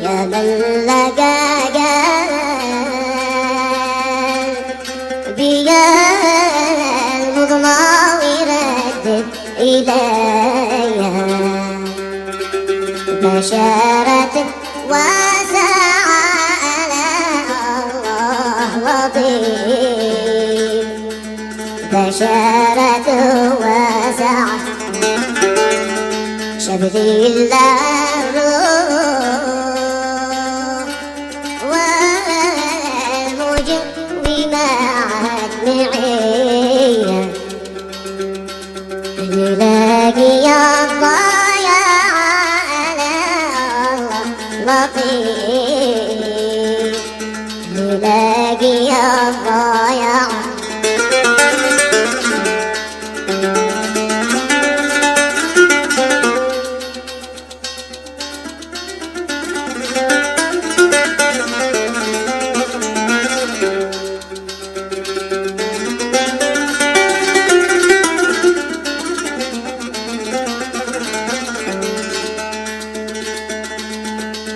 يا من لقى قلبي المضمى ويردد إليها بشارة واسعة على الله لطيف، بشارة واسعة شبذي الروح والموجب ومعك معية يلاقي الضايع على الله لطيف، يلاقي الضايع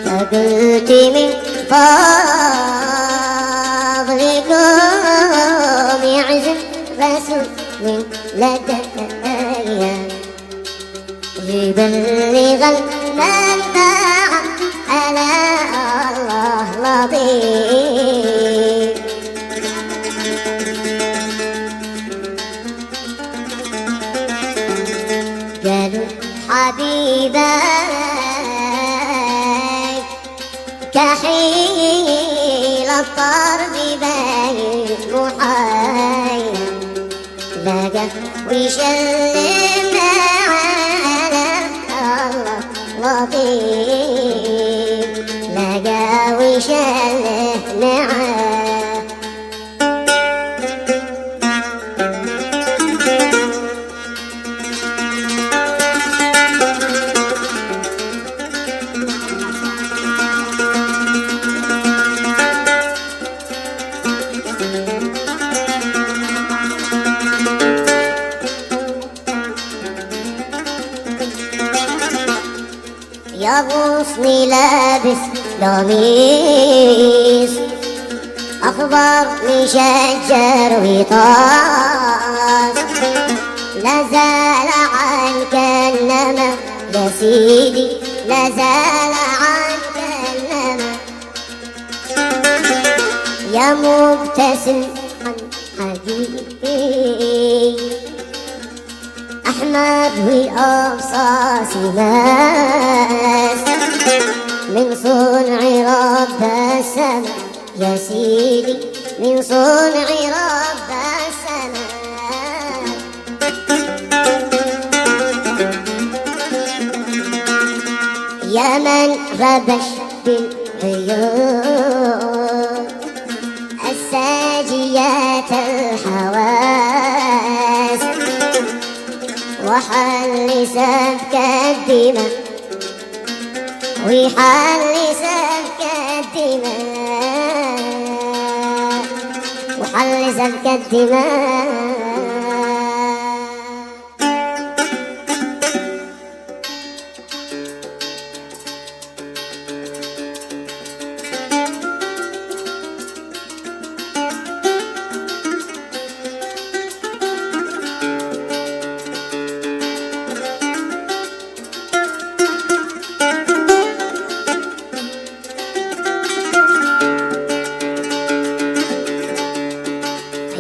فقلت من فضلكم يعزم رسول من لدي يبلغ المنفعة على الله لطيف. قالوا حبيبي كحيل الطرب بين محايا لقى ويسلم على الله لطيف، لقى ويسلم معاه. يا غصني لابس قميص أخضر مشجر وطاس، لا زال عنك النمى يا سيدي، لا زال عنك النمى يا مبتسم حقيقي أحمد وأبصاص ناس من صنع رب السماء يا سيدي، من صنع رب السماء. يا من ربش بالعيون الساجيات الحواس وحل سفك الدماء، ويحل سفك الدماء، وحل سفك الدماء.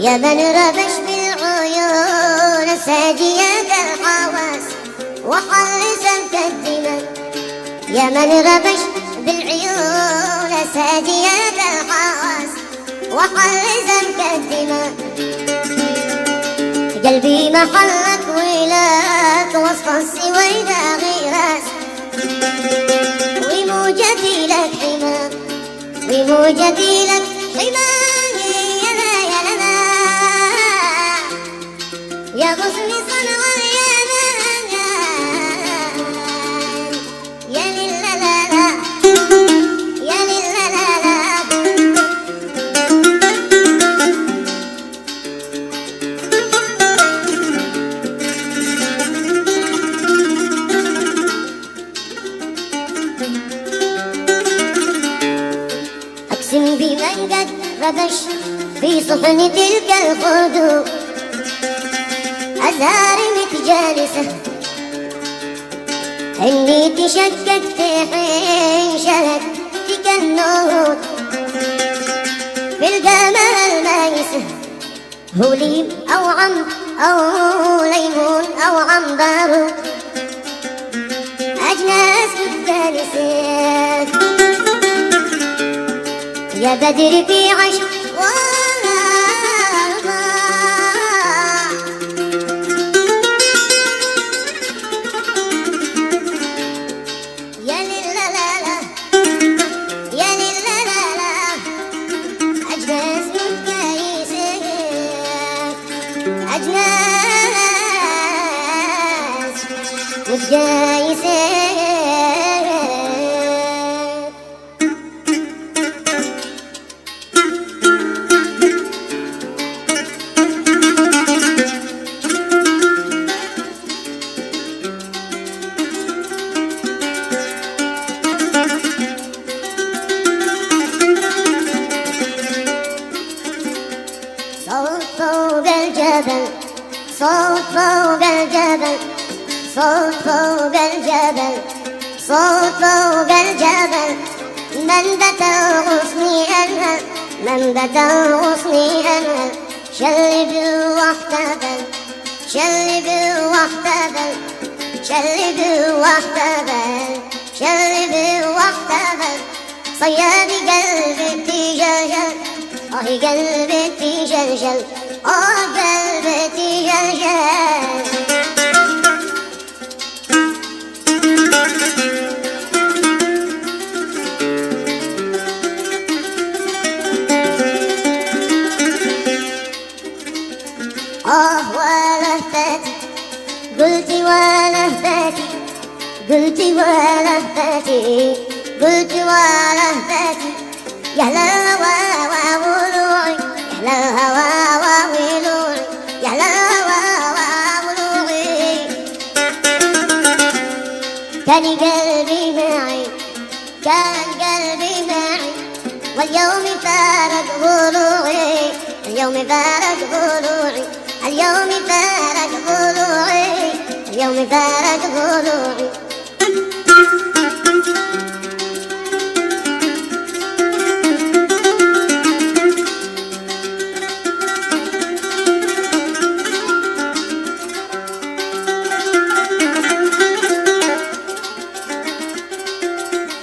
يا من ربش بالعيون الساجية الحواس وحل سفك الدماء، يا من ربش بالعيون الساجية الحواس وحل سفك الدماء. قلبي محلك ولك وسط السويدة غيراس، بموجتي لك حماي يا لا يا لنا يا غصن صنعا يا مان يا للا لا لا يا للا لا لا أقسم بمن قد ربش في صحن تلك الخدود أزهار متجالسة إني تشككت حين شهدتك النور في القمر المايسة هو ليم أو عم أو ليمون أو عنبر أجناس متجالسات يا بدر في عشق يا للا لا لا يا للا لا لا أجناس متجايسة أجناس متجايسة صوت فوق الجبل صوت فوق الجبل صوت فوق الجبل صوت فوق الجبل من بتا غصني أنا من بتا غصني أنا شلب واحتفل شلب واحتفل شلب واحتفل شلب واحتفل صياد قلبي تجلجل قلبي تجلجل قلبي تجلجل ولهفتي قلت ولهفتي قلت ولهفتي قلت ولهفتي يا الهوى وولوعي يا الهوى وولوعي يا الهوى وولوعي كان قلبي معي كان قلبي معي واليوم فارق ضلوعي اليوم فارق ضلوعي اليوم فارق ضلوعي اليوم فارق ضلوعي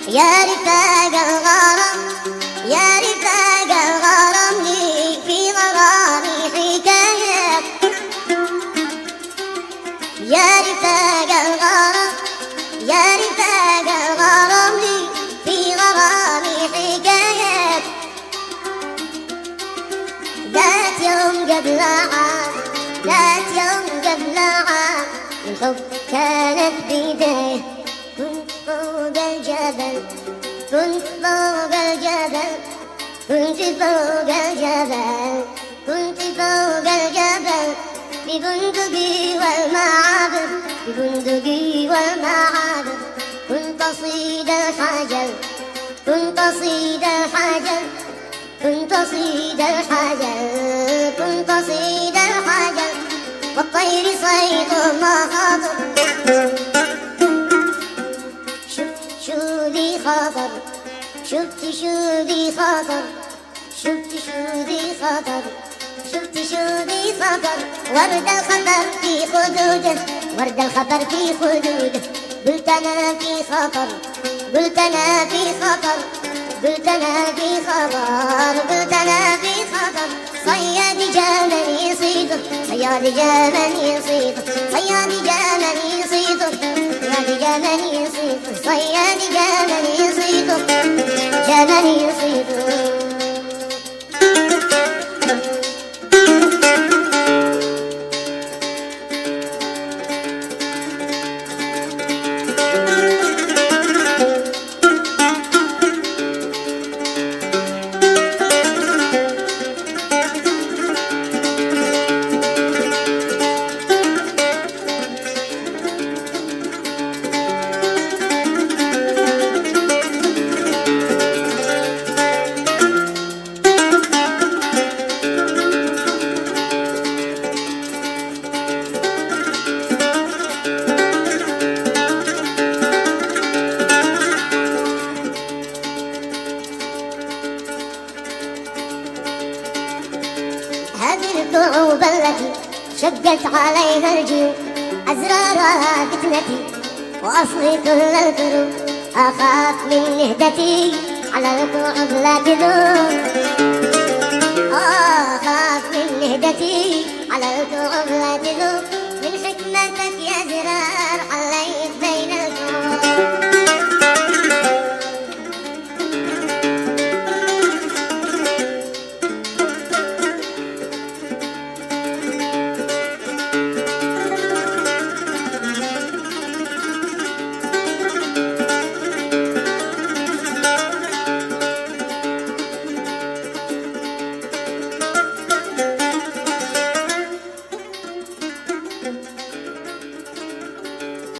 يا رفاق الغرام يا رفاق الغرام لي في غرامي حكايات يا رفاق الغرام يا رفاق الغرام لي في غرامي حكايات ذات يوم قبل عام ذات يوم قبل عام الحب كانت بداية كنت فوق الجبل كنت فوق الجبل كنت فوق الجبل كنت فوق الجبل ببندقي والمعابر ببندقي والمعابر كنت أصيد الحجر كنت أصيد الحجر كنت أصيد الحجر كنت أصيد الحجر والطير صيد ما خاطر شو ذي خطر شفت شو ذي خطر شفت شو ذي خطر شفت شو ذي خطر ورد الخطر في خدوده ورد الخطر في خدوده قلت أنا في خطر قلت أنا في خطر قلت أنا في خطر قلت أنا في خطر صياد جامن يصيده صياد جامن يصيده صياد جامن يصيده صياد جامن يصيده صياد جامن يصيده جامن يصيده دقت عليها الجيوب، أزرارها فتنتي وأصلي كل الكروب، أخاف من نهدتي على الكعب لا تذوب، أخاف من نهدتي على الكعب لا تذوب، من حكمتك يا زرار